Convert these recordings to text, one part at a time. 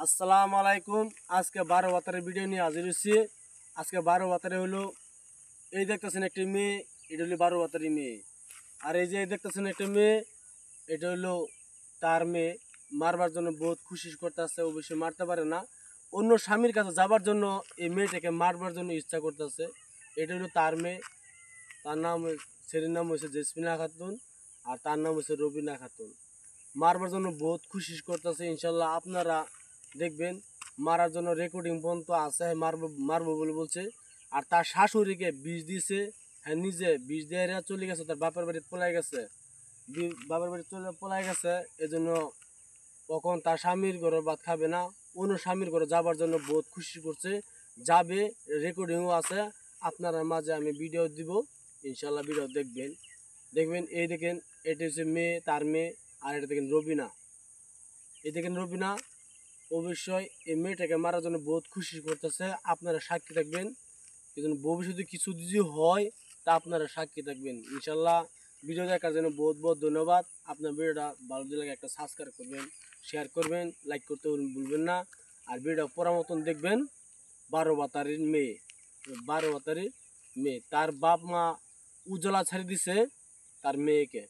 আসসালামু আলাইকুম। আজকে 12 বাতারের ভিডিও নিয়ে হাজির হয়েছি। আজকে 12 বাতারে হলো এই দেখতেছেন একটি মেয়ে, এটা হলো 12 বাতারি মেয়ে। আর এই যে দেখতেছেন একটা মেয়ে, এটা হলো তার মেয়ে। মারবার জন্য বহুত খুশি করতেছে, অবশ্যই মারতে পারে না। অন্য স্বামীর কাছে যাবার জন্য এই মেয়েটাকে মারবার জন্য ইচ্ছা করতেছে। এটা হলো তার মেয়ে। তার নাম ছেলের নাম হয়েছে জেসমিনা খাতুন, আর তার নাম হচ্ছে রবিনা খাতুন। মারবার জন্য বহুত খুশি করতেছে। ইনশাল্লাহ আপনারা দেখবেন মারার জন্য রেকর্ডিং পর্যন্ত আছে, মারবো মারবো বলে বলছে। আর তার শাশুড়িকে বিষ দিছে, হ্যাঁ নিজে বিষ দিয়ে চলে গেছে, তার বাপের বাড়ি পলাই গেছে, বাপের বাড়ি চলে পলাই গেছে। এজন্য কখন তার স্বামীর ঘরে ভাত খাবে না, অন্য স্বামীর ঘরে যাবার জন্য বহুত খুশি করছে, যাবে। রেকর্ডিংও আছে, আপনার মাঝে আমি ভিডিও দিব, ইনশাল্লাহ ভিডিও দেখবেন। দেখবেন এই দেখেন, এটা হচ্ছে মেয়ে, তার মেয়ে। আর এটা দেখেন রবিনা, এই দেখেন রবিনা। অবশ্যই এই মেয়েটাকে মারার জন্য বহুত খুশি করতেছে, আপনারা সাক্ষী থাকবেন। এই জন্য ভবিষ্যতে কিছু যদি হয় তা আপনারা সাক্ষী থাকবেন ইনশাল্লাহ। ভিডিও দেখার জন্য বহুত বহুত ধন্যবাদ। আপনার ভিডিওটা ভালো লাগে একটা সাবস্ক্রাইব করবেন, শেয়ার করবেন, লাইক করতে ভুলবেন না। আর ভিডিও পড়া মতন দেখবেন। 12 বাতারির মেয়ে, 12 বাতারির মেয়ে, তার বাপ মা উজ্জ্বলা ছাড়ি দিছে তার মেয়েকে।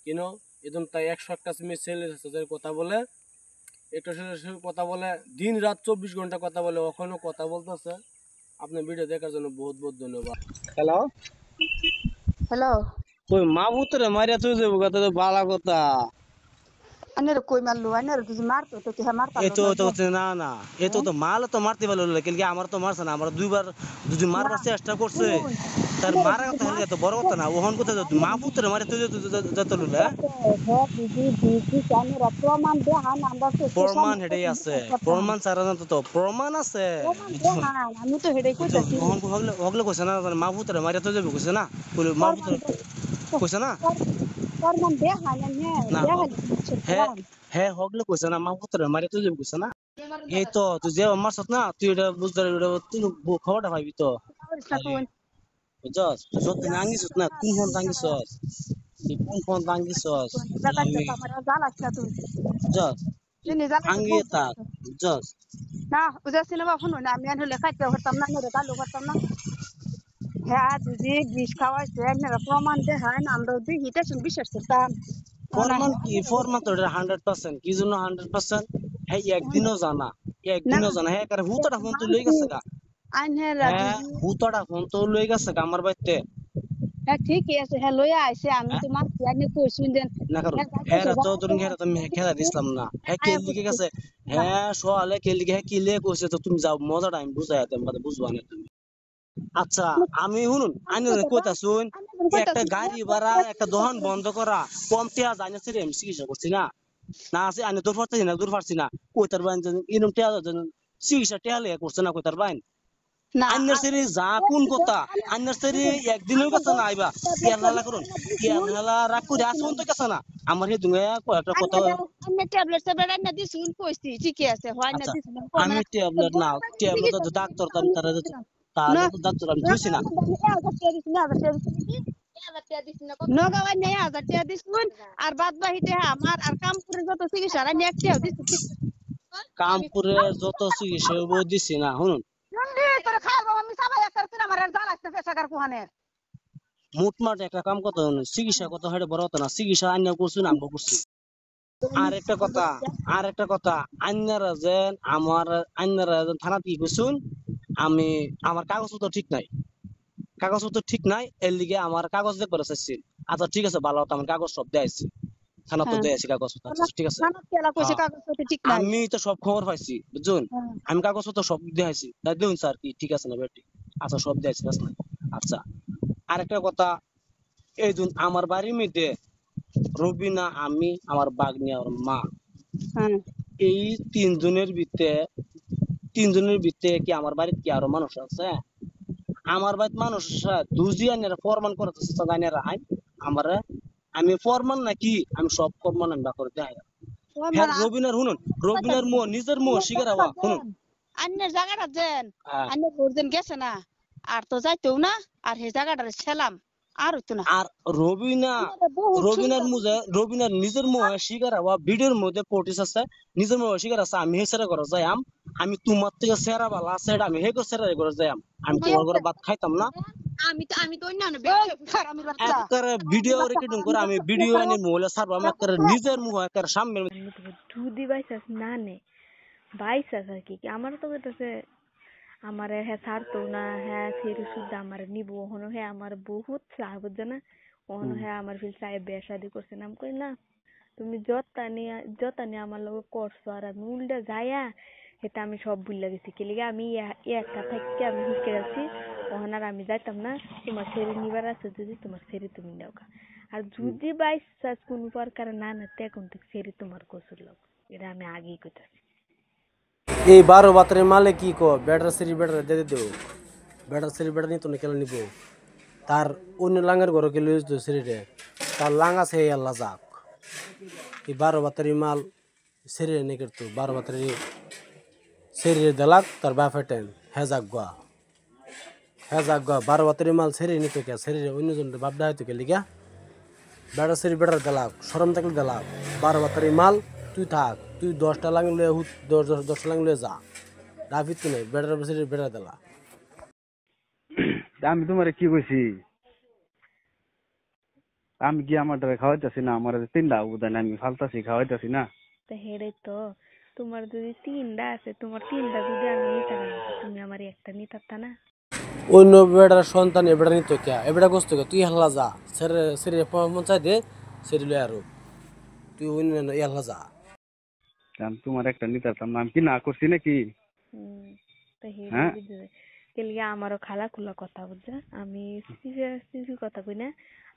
কেন এজন তাই 101টা মেয়ে ছেলের সাথে কথা বলে, একটা ছেলের সাথে কথা বলে, দিন রাত 24 ঘন্টা কথা বলে, ওখানেও কথা বলতেছে। আপনার ভিডিও দেখার জন্য বহুত বহুত ধন্যবাদ। হ্যালো হ্যালো, কই মা ভূতরে মারিয়া তুই যাবো কথা তো বালা কথা। আনের কই মারলো আনের কিছু মারতো তো কি মার এ পারলো তো না তো হচ্ছে না না, এ তো তো মাল তো মারতে পারলো না, কিন্তু আমার তো মারছে না। আমার দুইবার যদি না মারবার চেষ্টা করছে, শুনুন তার আনের মারা কিছু কথা হলে মার এত বড় কথা না। ওহন কোথায় মা আনের ভূতরে মারিয়া তুই যত ঠিক লুলে আছে হ্যাঁ দিদি দিদি আনের প্রমাণ দেখান আমরা তো প্রমাণ সামনে হেঁটেই আছে, করতাম প্রমাণ ছাড়া না তো প্রমাণ আছে। প্রমাণ বুঝুন দেখান আমি তো হেডে বুঝুন কইতাছি ওহন হগলে হগলে কইছে না, মা ভূতরে মারিয়া তুই যাবো কইছে না, কইলে মা প্রমাণ ভূতরে কইছে না। প্রমাণ দেখান হ্যাঁ না দেখান হ্যাঁ সত্যি হ্যাঁ হগলে কইছে না, মা ভূতরে মারিয়া তুই যাবো কইছে না। এই তো তুই যে মারছত না, তুই এটা বুঝতে তুই খবরটা পাইবি তো। খালি তুই বুঝছস যত আঙ্গিছস না, কোন ফোন টাঙ্গিছস, কোন ফোন টাঙ্গিছস দেখাচ্ছে আমি আমার জ্বালাস না তুই বুঝছস চিনি জ্বালাস আঙ্গিয়ে বউ থাক বুঝছস। না বুঝা সিনেমা শুনুন আমি আর হলে খাইতে পারতাম না মেরে গালু পারতাম না হ্যাঁ দিদি বিষ খাওয়াইছে আপনারা প্রমাণ দেখান আমরা দেখি টেনশন বিশ্বাস করতাম ফরমান কি ফরমান তো 100%, কি জন্য 100%? হ্যাঁ একদিনও জানা, না একদিনও জানা। হ্যাঁ কারে হুতটা ফোন তো লই গেছে গা। আইনেরা হ্যাঁ দিদি হুতটা ফোন তো লই গেছে গা আমার বাইতে। হ্যাঁ ঠিকই আছে হ্যাঁ লইয়া আইছে আমি হ্যাঁ তো মারছি আইনে কইছুন দেন না কারণ হ্যাঁ হ্যাঁ যাইতেছে তো তোর ঘেরা তুমি খেলা দিছিলাম না। হ্যাঁ কে লিখে গেছে, না হ্যাঁ সোয়ালে কে লিখে, হ্যাঁ কি লিখে কইছে তো তুমি যাও, মজাটা আমি বুঝাই দেব, বুঝবা না তুমি। আচ্ছা আমি শুনুন আইনে কইতা শুন, একটা গাড়ি ভাড়া একটা দোকান বন্ধ করা কম টিয়া যায় না, সেরে আমি চিকিৎসা করছি না। না আছে আইনে দূর পারছি না, দূর পারছি না। কইতার বাইন এরকম টিয়া চিকিৎসা টিয়া লেগে করছে না কইতার বাইন। না আইনের সেরি যা কোন কথা, আইনের সেরি একদিন হয়ে গেছে না আইবা। টিয়ার হেলা করুন, টিয়ার হেলা রাগ করে আসুন তো গেছে না। আমার হে দুনিয়া কয়েকটা কথা। আমি ট্যাবলেট ট্যাবলেট আইনা দিছুন কইছি ঠিকই আছে হয় না আচ্ছা দিছুন আমি ট্যাবলেট না, ট্যাবলেট তো ডাক্তার আমি তারা তাহলে না তো ডাক্তার আমি ধুইছি না। নগাঁও নেই 1000 টাকা দিছুন আর বাদ বাকিতে আমার আর কাম করে যত চিকিৎসা আর একটাও দিছুন কামপুরে যত চিকিৎসা হইব দিছি না। শুনুন তোরে খাইবো আমি সবাই একটা তুই আমার জ্বালাইতে পেশাকার কোহানে মুটমাট একটা কাম কথা শুনুন, চিকিৎসা কথা হেঁটে বড় কথা না, চিকিৎসা আইনা করছি না আমরা করছি। আর একটা কথা, আর একটা কথা, আইনারা যেন আমার আইনারা যেন থানা কি করছুন, আমি আমার কাগজপত্র ঠিক নাই, কাগজপত্র ঠিক নাই, এর লিগে আমার কাগজ দেখবার চাইছি। আচ্ছা ঠিক আছে ভালো কথা, আমার কাগজ সব দেয়াইছি, থানা তো হ্যাঁ দেয়াইছি কাগজপত্র। আচ্ছা ঠিক আছে থানাত কেলা কইছে হ্যাঁ, কাগজপত্র ঠিক নাই আমি তো সব খবর পাইছি বুঝুন, হ্যাঁ আমি কাগজপত্র সব দেখাইছি, তাই দেখুন স্যার কি ঠিক আছে না বেটি। আচ্ছা সব দেখাইছি না। আচ্ছা আরেকটা কথা, এই দিন আমার বাড়ির মধ্যে রবিনা, আমি, আমার বাগনি আর মা, হ্যাঁ এই তিনজনের ভিতরে কি আমার বাড়িতে কি আরো মানুষ আছে? আমার বাড়িতে মানুষ দুজি আইনারা ফরমান করতেছে আইনারা আইন আমার, আমি ফরমান নাকি আমি সব ফরমান আমি করে দেখাই। ওই হ্যাঁ মানে রবিনার শুনুন, রবিনার মুহ নিজের মুহ শিখে রাখা শুনুন। আন্যের জায়গাটা দেন হ্যাঁ আন্যের ভোরদিন গেছে না আর তো যাইতেও না আর সেই জায়গাটা ছেলাম আর হইতো না আর রবিনা বহুত রবিনার সুন্দর মুজে রবিনার নিজের মুহে শিকার হওয়া ভিডিওর মধ্যে পটিস আছে নিজের মুহে শিকার আছে আমি হে সেরা করে যাইম আমি তোমার থেকে সেরা বালা সেটা আমি হে সেরা করে যাইম আমি তোমার ঘরে ভাত খাইতাম না আমি তো অন্যান্য আমি বাচ্চা একবারে ভিডিও রেকর্ডিং করে আমি ভিডিও আনি মোবাইলে ছাড়বো আমি একবারে নিজের মুহে একবারে সামনে আমি তো যদি বাইসাস না নে বাইসাস আর কি আমার তো কইতাছে আমার হ্যাঁ ছাড়তো না হ্যাঁ সেরে শুদ্ধ আমার নিবো ওহনো হ্যাঁ আমার বহুত চাহ বুঝছে না ওহনো হ্যাঁ আমার ফিল চাই বিয়ে শাদি করছে না আমি কই না তুমি যতানি আমার লগে করছো আর আমি উল্টা যাইয়া এটা আমি সব ভুলে গেছি কি লিগা আমি একা থাকি আমি শিখে আছি ওখানে আর আমি যাইতাম না তোমার ছেড়ে নিবার আছে যদি তোমার ছেড়ে তুমি নাও গা। আর যদি বাই চান্স কোনো প্রকার না না তখন থেকে ছেড়ে তোমার কসুর লোক এটা আমি আগেই কইতাছি। এই 12 বাতারে মালে কি কো ব্যাটার সিরি ব্যাটার দে দেব ব্যাটার সিরি ব্যাটার নিতো না কেন নিব তার অন্য লাঙ্গার ঘরে গেলে তো সিরিরে তার লাং আছে এই আল্লাহ যাক এই 12 বাতারি মাল সিরি নে করতো 12 বাতারি সিরি দেলাক তার বাফে টেন হেজাক গা 12 বাতারি মাল সিরি নিতো কে সিরি অন্য জন বাপ দাই তো কে লিগা ব্যাটার সিরি ব্যাটার দেলাক শরম থাকলে দেলাক 12 বাতারি মাল তুই থাক তুই 10টা লাঙ্গলে 10টা লাঙ্গলে যা রাফিত তো নেই বেটার বসে বেটার দেলা আমি তোমারে কি কইছি আমি কি আমার দ্বারা খাওয়াইতেছি না আমার 3টা উদান আমি ফালতাছি খাওয়াইতেছি না তো হেরে তো তোমার যদি 3টা আছে তোমার 3টা যদি আমি নিতে না তুমি আমার একটা নিতে না অন্য বেটার সন্তান এবেটা নিত কে এবেটা কষ্ট কে তুই হাল্লা যা সেরে সেরে পঞ্চায়েত দে সেরে লয় আরো তুই অন্য হাল্লা যা আমি তোমার একটা নিতে পারতাম না আমি কি না করছি নাকি তো হ্যাঁ? হেরে বুঝবে কেলিয়া আমারও খালা খুলা কথা বুঝছে আমি সিসি কথা কই না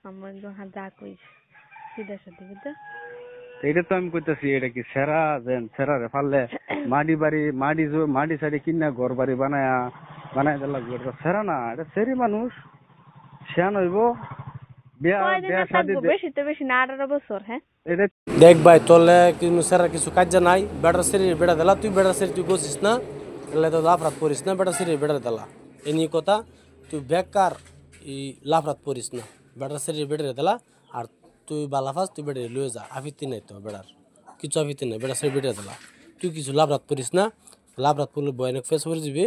আমার যা কই সিধা সাথে বুঝছে এটা তো আমি কইতাছি এটা কি সেরা সেরা রে ফাললে মাটি সাইডে কিনা ঘর বাড়ি বানায় দিলা এটা সেরা না এটা সেরি মানুষ শিয়ান হইব বিয়া বিয়া শাদি বেশি তো বেশি না 18 বছর হ্যাঁ এটা দেখ ভাই তোলে কিন্তু সেরা কিছু কাজ নাই বেটার সেরে বেটা দেলা তুই বেটার সেরে তুই গোছিস না তাহলে তো লাফরাত করিস না বেটার সেরে বেটার দেলা এই নিয়ে কথা তুই বেকার এই লাফরাত করিস না বেটার সেরে বেটার দেলা আর তুই বালাফাস তুই বেটার লয়ে যা আফিতি নাই তো বেটার কিছু আফিতি নাই বেটার সেরে বেটার দেলা তুই কিছু লাভরাত করিস না লাভরাত করলে ভয়ানক ফেস করে দিবি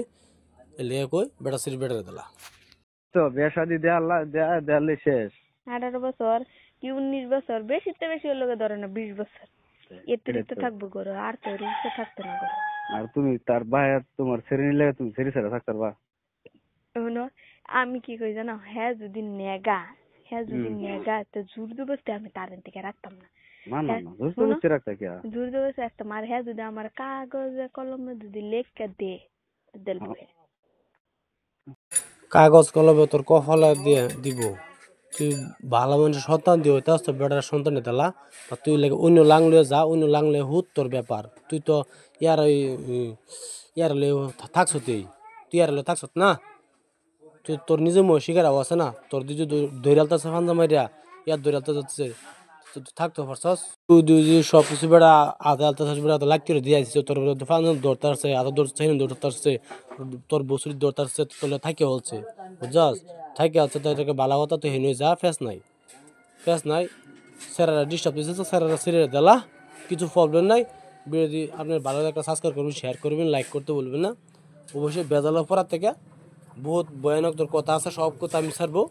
এলে কই বেটার সেরে বেটার দেলা তো বিয়া শাদি দেয়ালে শেষ 18 বছর কি 19 বছর বেশি তো বেশি লোকে ধরে না 20 বছর এর তো থাকবো গরো আর তো রিস্ক থাকতে না গরো আর তুমি তার বাইরে তোমার ছেড়ে নিলে তুমি ছেড়ে থাকতে পারবা শুনো আমি কি কই জানো হ্যাঁ যদি নেগা তো জোর জবরদস্তি আমি তার থেকে রাখতাম না না না না জোর রাখতে কি জোর জবরদস্তি রাখতাম আর হ্যাঁ যদি আমার কাগজে কলমে যদি লেখা দে দেলবে কাগজ কলমে তোর কফলা দিয়ে দিব তুই ভালো মানুষের সন্তান দিও তা তো বেটার সন্তান দিলা আর তুই লাগে অন্য লাংলে যা অন্য লাংলে হুত তোর ব্যাপার তুই তো ইয়ার থাকছ তুই ইয়ার থাকছ না তুই তোর নিজে মই শিকার আছে না তোর দিদি দৈরালতাছে ফান্দা মারিয়া ইয়ার দৈরালতা যাচ্ছে তুই থাকতে পারছস তুই দুই সব কিছু বেড়া আধা আলতা বেড়া তো লাগতে দিয়ে আসছে তোর ফান্দা দৌড়তারছে আধা দৌড়তারছে তোর বসুরি দৌড়তারছে তোলে থাকে বলছে বুঝছস থাকে আছে তো এটাকে বালা কথা তো হেনে যা ফেস নাই স্যারেরা ডিস্টার্ব দিচ্ছে তো স্যারেরা ছেড়ে দিলা কিছু প্রবলেম নাই বিরোধী আপনার ভালো একটা সাবস্ক্রাইব করবেন শেয়ার করবেন লাইক করতে বলবেন না অবশ্যই বেজাল পড়ার থেকে বহুত ভয়ানক তোর কথা আছে সব কথা আমি ছাড়বো